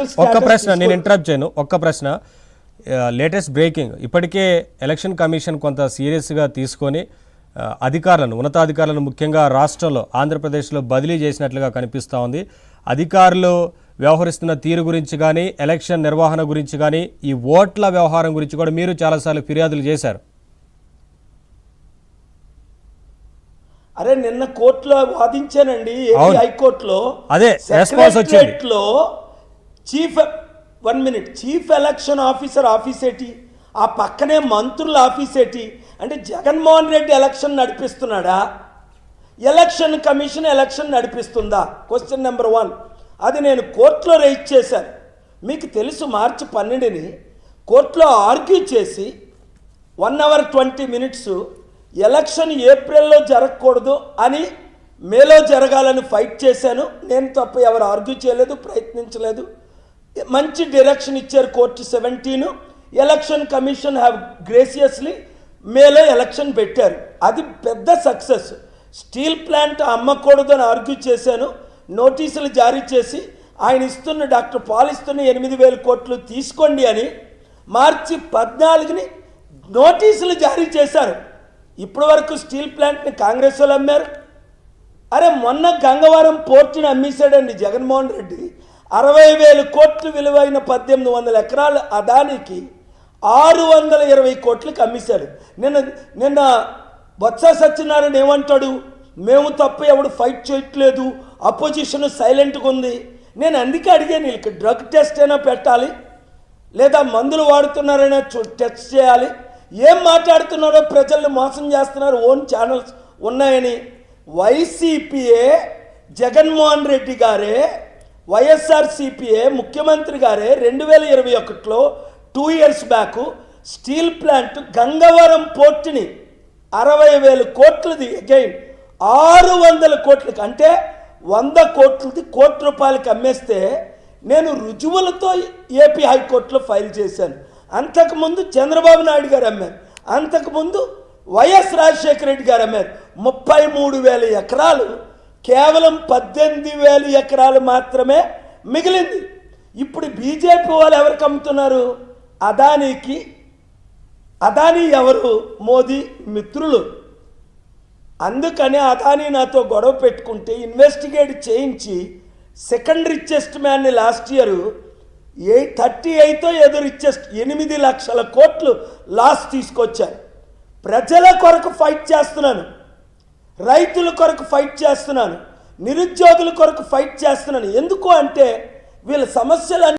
ఒక్క ప్రశ్న నేను ఇంటరప్ట్ చేయను. ఒక్క ప్రశ్న, లేటెస్ట్ బ్రేకింగ్, ఇప్పటికే ఎలక్షన్ కమిషన్ కొంత సీరియస్గా తీసుకొని అధికారులను, ఉన్నతాధికారులను ముఖ్యంగా రాష్ట్రంలో ఆంధ్రప్రదేశ్లో బదిలీ చేసినట్లుగా కనిపిస్తూ ఉంది. అధికారులు వ్యవహరిస్తున్న తీరు గురించి కానీ, ఎలక్షన్ నిర్వహణ గురించి కానీ, ఈ ఓట్ల వ్యవహారం గురించి కూడా మీరు చాలాసార్లు ఫిర్యాదులు చేశారు. అరే నిన్న కోర్టులో వాదించానండి, హైకోర్టులో. అదే రెస్పాన్స్ వచ్చింది. చీఫ్ ఎలక్షన్ ఆఫీసర్ ఆఫీస్ ఏంటి, ఆ పక్కనే మంత్రుల ఆఫీస్ ఏంటి అంటే జగన్మోహన్ రెడ్డి ఎలక్షన్ నడిపిస్తున్నాడా, ఎలక్షన్ కమిషన్ ఎలక్షన్ నడిపిస్తుందా? Question number 1. అది నేను కోర్టులో రైజ్ చేశాను. మీకు తెలుసు, మార్చి 12ని కోర్టులో ఆర్గ్యూ చేసి 1 hour 20 minutes ఎలక్షన్ ఏప్రిల్లో జరగకూడదు అని మేలో జరగాలని ఫైట్ చేశాను. నేను తప్ప ఎవరు ఆర్గ్యూ చేయలేదు, ప్రయత్నించలేదు. మంచి డైరెక్షన్ ఇచ్చారు court. 17 election commission have graciously మేలో ఎలక్షన్ పెట్టారు. అది పెద్ద సక్సెస్. స్టీల్ ప్లాంట్ అమ్మకూడదు అని ఆర్గ్యూ చేశాను. నోటీసులు జారీ చేసి ఆయన ఇస్తున్న, డాక్టర్ పాల్ ఇస్తున్న 8,000 కోట్లు తీసుకోండి అని మార్చి 14ని నోటీసులు జారీ చేశారు. ఇప్పటి వరకు స్టీల్ ప్లాంట్ని కాంగ్రెస్ వాళ్ళు అమ్మారు. అరే మొన్న గంగవరం పోర్టుని అమ్మేశాడండి జగన్మోహన్ రెడ్డి. 60,000 కోట్లు విలువైన 1,800 ఎకరాలు అదానికి 620 కోట్లకి అమ్మేశాడు. నిన్న బొత్స సత్యనారాయణ ఏమంటాడు, మేము తప్ప ఎవడు ఫైట్ చేయట్లేదు, అపోజిషన్ సైలెంట్గా ఉంది. నేను అందుకే అడిగాను, వీళ్ళకి డ్రగ్ టెస్ట్ అయినా పెట్టాలి, లేదా మందులు వాడుతున్నారైనా టెస్ట్ చేయాలి. ఏం మాట్లాడుతున్నారో, ప్రజల్ని మోసం చేస్తున్నారు, ఓన్ ఛానల్స్ ఉన్నాయని. వైసీపీఏ, జగన్మోహన్ రెడ్డి గారే, వైఎస్ఆర్సీపీఏ ముఖ్యమంత్రి గారే 2021లో 2 years back steel plant Gangavaram పోర్టుని 60,000 కోట్లది అగైన్ 600 కోట్లకి, అంటే 100 కోట్లది ₹1,00,00,000 అమ్మేస్తే నేను రుజువులతో ఏపీ హైకోర్టులో ఫైల్ చేశాను. అంతకుముందు చంద్రబాబు నాయుడు గారు అమ్మారు, అంతకుముందు వైఎస్ రాజశేఖర రెడ్డి గారు అమ్మారు. 33,000 ఎకరాలు, కేవలం 18,000 ఎకరాలు మాత్రమే మిగిలింది. ఇప్పుడు బీజేపీ వాళ్ళు ఎవరికి అమ్ముతున్నారు? అదానీకి. అదానీ ఎవరు? మోదీ మిత్రులు. అందుకని అదానీ నాతో గొడవ పెట్టుకుంటే ఇన్వెస్టిగేట్ చేయించి సెకండ్ రిచెస్ట్ మ్యాన్ని లాస్ట్ ఇయర్ 38 ఏదో రిచెస్ట్ 8 లక్షల కోట్లు లాస్ తీసుకొచ్చారు. ప్రజల కొరకు ఫైట్ చేస్తున్నాను, రైతుల కొరకు ఫైట్ చేస్తున్నాను, నిరుద్యోగుల కొరకు ఫైట్ చేస్తున్నాను. ఎందుకు అంటే వీళ్ళ సమస్యలు